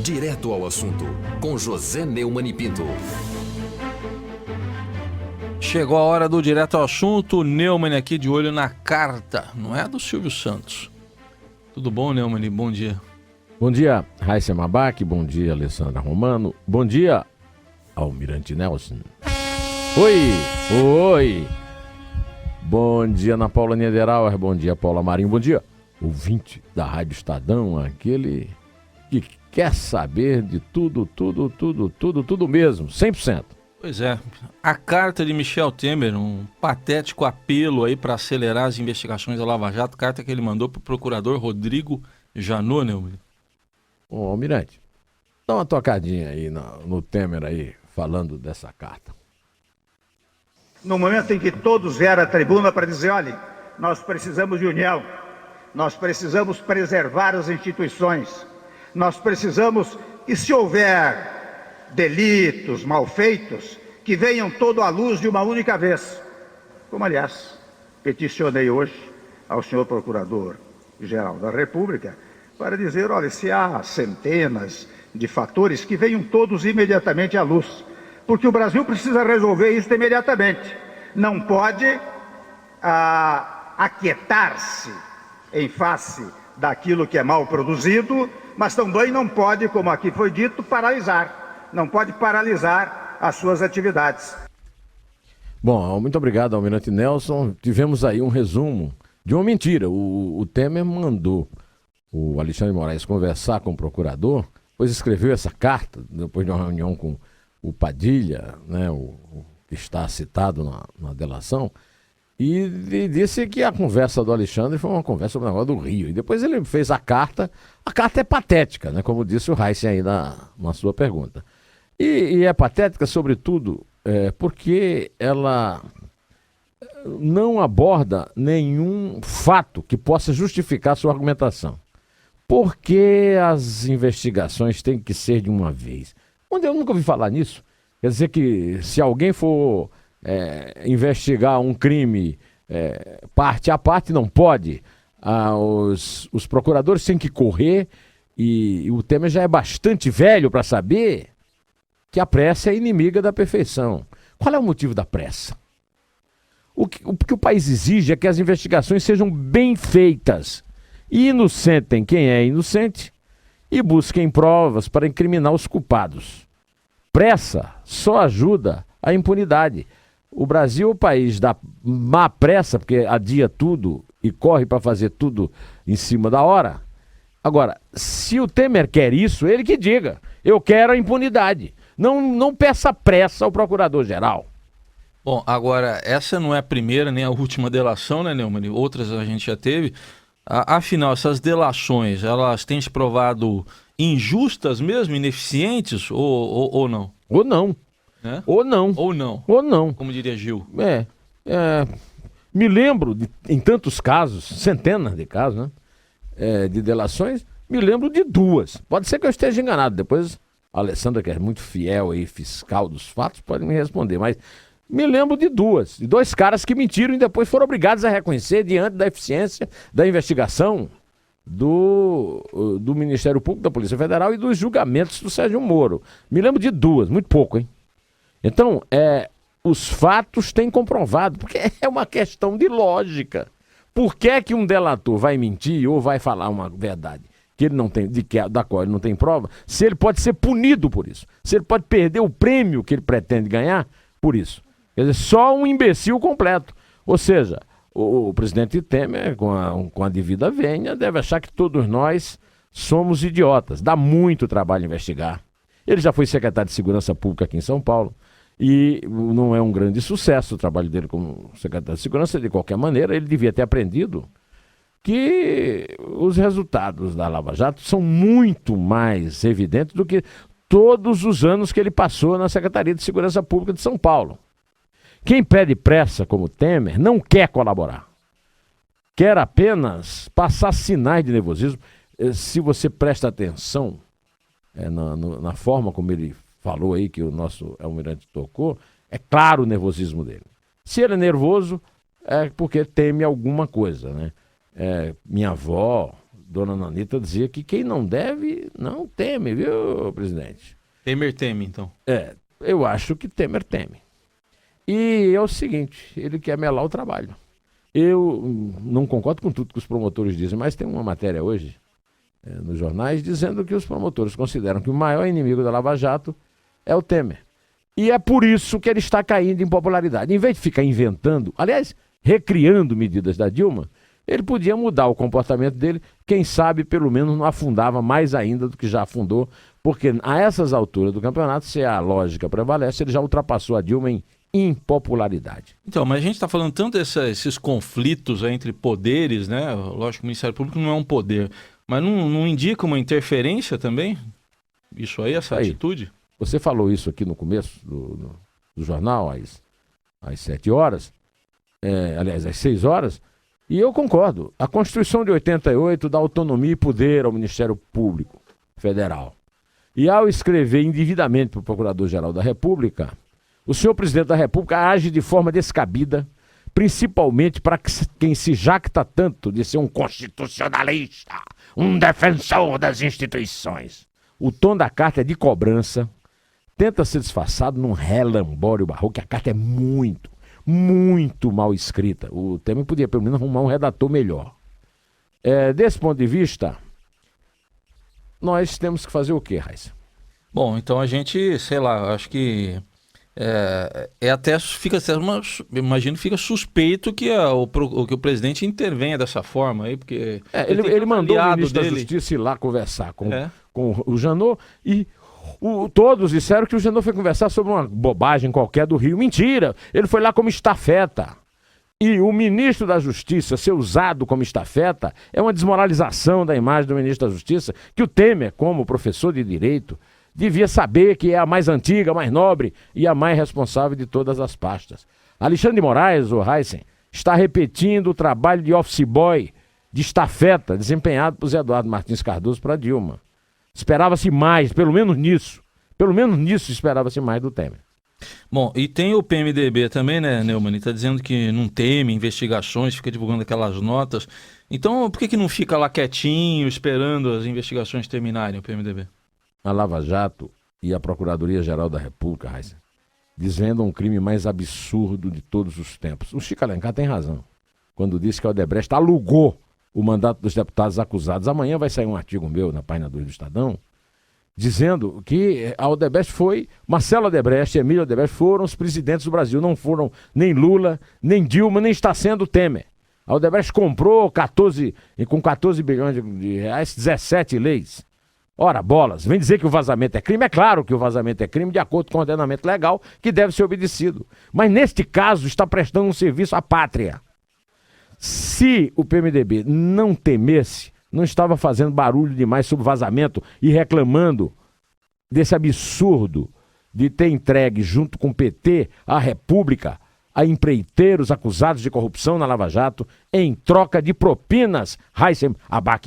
Direto ao assunto, com José Neumann e Pinto. Chegou a hora do Direto ao Assunto. Neumann aqui de olho na carta, não é do Silvio Santos. Tudo bom, Neumann? Bom dia. Bom dia, Raíssa Mabac. Bom dia, Alessandra Romano. Bom dia, Almirante Nelson. Oi. Bom dia, Ana Paula Niederauer. Bom dia, Paula Marinho. Bom dia, ouvinte da Rádio Estadão, aquele que quer saber de tudo mesmo, 100%. Pois é, a carta de Michel Temer, um patético apelo aí para acelerar as investigações da Lava Jato, carta que ele mandou para o procurador Rodrigo Janot, Neumann. Ô, Almirante, dá uma tocadinha aí no Temer aí, falando dessa carta. No momento em que todos vieram à tribuna para dizer, olha, nós precisamos de união, nós precisamos preservar as instituições, nós precisamos, e se houver delitos, malfeitos, que venham todo à luz de uma única vez. Como, aliás, peticionei hoje ao senhor Procurador-Geral da República para dizer, olha, se há centenas de fatores, que venham todos imediatamente à luz. Porque o Brasil precisa resolver isso imediatamente. Não pode aquietar-se em face daquilo que é mal produzido, mas também não pode, como aqui foi dito, paralisar. Não pode paralisar as suas atividades. Bom, muito obrigado, Almirante Nelson. Tivemos aí um resumo de uma mentira. O Temer mandou o Alexandre de Moraes conversar com o procurador, depois escreveu essa carta, depois de uma reunião com o Padilha, né, o que está citado na delação, e disse que a conversa do Alexandre foi uma conversa sobre o negócio do Rio. E depois ele fez a carta. A carta é patética, né, como disse o Raíssa aí na sua pergunta. E é patética, sobretudo, porque ela não aborda nenhum fato que possa justificar sua argumentação. Por que as investigações têm que ser de uma vez? Eu nunca ouvi falar nisso. Quer dizer que se alguém for investigar um crime parte a parte, não pode. Os procuradores têm que correr e o Temer já é bastante velho para saber que a pressa é inimiga da perfeição. Qual é o motivo da pressa? O que o país exige é que as investigações sejam bem feitas. Inocentem quem é inocente e busquem provas para incriminar os culpados. Pressa só ajuda a impunidade. O Brasil é o país da má pressa, porque adia tudo e corre para fazer tudo em cima da hora. Agora, se o Temer quer isso, ele que diga, eu quero a impunidade. Não peça pressa ao procurador-geral. Bom, agora, essa não é a primeira nem a última delação, né, Neumann? Outras a gente já teve. Afinal, essas delações, elas têm se provado injustas mesmo, ineficientes ou não? Ou não. É? Ou não. Ou não. Ou não. Como diria Gil. Me lembro, em tantos casos, centenas de casos, né, de delações, me lembro de duas. Pode ser que eu esteja enganado. Depois a Alessandra, que é muito fiel e fiscal dos fatos, pode me responder. Mas me lembro de dois caras que mentiram e depois foram obrigados a reconhecer diante da eficiência da investigação do Ministério Público, da Polícia Federal e dos julgamentos do Sérgio Moro. Me lembro de duas, muito pouco, hein? Então, os fatos têm comprovado, porque é uma questão de lógica. Por que um delator vai mentir ou vai falar uma verdade que ele não tem, da qual ele não tem prova, se ele pode ser punido por isso? Se ele pode perder o prêmio que ele pretende ganhar por isso? Quer dizer, só um imbecil completo. Ou seja, o presidente Temer, com a devida vênia, deve achar que todos nós somos idiotas. Dá muito trabalho investigar. Ele já foi secretário de Segurança Pública aqui em São Paulo e não é um grande sucesso o trabalho dele como secretário de Segurança. De qualquer maneira, ele devia ter aprendido que os resultados da Lava Jato são muito mais evidentes do que todos os anos que ele passou na Secretaria de Segurança Pública de São Paulo. Quem pede pressa, como Temer, não quer colaborar. Quer apenas passar sinais de nervosismo. Se você presta atenção na forma como ele falou aí, que o nosso almirante tocou, é claro o nervosismo dele. Se ele é nervoso, é porque teme alguma coisa, né? Minha avó, Dona Nanita dizia que quem não deve, não teme, viu, presidente? Temer teme, então. Eu acho que Temer teme. E é o seguinte, ele quer melar o trabalho. Eu não concordo com tudo que os promotores dizem, mas tem uma matéria hoje nos jornais dizendo que os promotores consideram que o maior inimigo da Lava Jato é o Temer. E é por isso que ele está caindo em popularidade. Em vez de ficar inventando, aliás, recriando medidas da Dilma, ele podia mudar o comportamento dele, quem sabe pelo menos não afundava mais ainda do que já afundou, porque a essas alturas do campeonato, se a lógica prevalece, ele já ultrapassou a Dilma em impopularidade. Então, mas a gente está falando tanto desses conflitos entre poderes, né? Lógico que o Ministério Público não é um poder, mas não indica uma interferência também? Isso aí, essa atitude? Você falou isso aqui no começo do jornal, às 7 horas, aliás, às 6 horas, e eu concordo. A Constituição de 88 dá autonomia e poder ao Ministério Público Federal. E ao escrever indevidamente para o Procurador-Geral da República, o senhor Presidente da República age de forma descabida, principalmente para quem se jacta tanto de ser um constitucionalista, um defensor das instituições. O tom da carta é de cobrança, tenta ser disfarçado num relambório barroco, que a carta é muito mal escrita. O Temer podia pelo menos arrumar um redator melhor. Desse ponto de vista, nós temos que fazer o quê, Raíssa? Bom, então a gente, sei lá, acho que imagino que fica suspeito que o presidente intervenha dessa forma aí, porque ele mandou o ministro da Justiça ir lá conversar com o Janot e todos disseram que o Janot foi conversar sobre uma bobagem qualquer do Rio. Mentira! Ele foi lá como estafeta. E o ministro da Justiça ser usado como estafeta é uma desmoralização da imagem do ministro da Justiça, que o Temer, como professor de direito, devia saber que é a mais antiga, a mais nobre e a mais responsável de todas as pastas. Alexandre de Moraes, o Heisen, está repetindo o trabalho de office boy, de estafeta, desempenhado por Zé Eduardo Martins Cardoso para Dilma. Esperava-se mais, pelo menos nisso esperava-se mais do Temer. Bom, e tem o PMDB também, né, Neumann? Está dizendo que não teme investigações, fica divulgando aquelas notas. Então, por que não fica lá quietinho, esperando as investigações terminarem, o PMDB? A Lava Jato e a Procuradoria-Geral da República, Raíssa, desvendam um crime mais absurdo de todos os tempos. O Chico Alencar tem razão quando disse que a Odebrecht alugou o mandato dos deputados acusados. Amanhã vai sair um artigo meu na página 2 do Estadão, dizendo que a Odebrecht foi, Marcelo Odebrecht e Emílio Odebrecht foram os presidentes do Brasil, não foram nem Lula, nem Dilma, nem está sendo Temer. A Odebrecht comprou com 14 bilhões de reais, 17 leis. Ora, bolas, vem dizer que o vazamento é crime? É claro que o vazamento é crime de acordo com o ordenamento legal que deve ser obedecido. Mas neste caso está prestando um serviço à pátria. Se o PMDB não temesse, não estava fazendo barulho demais sobre vazamento e reclamando desse absurdo de ter entregue junto com o PT a República a empreiteiros acusados de corrupção na Lava Jato em troca de propinas, Raíssa Abac.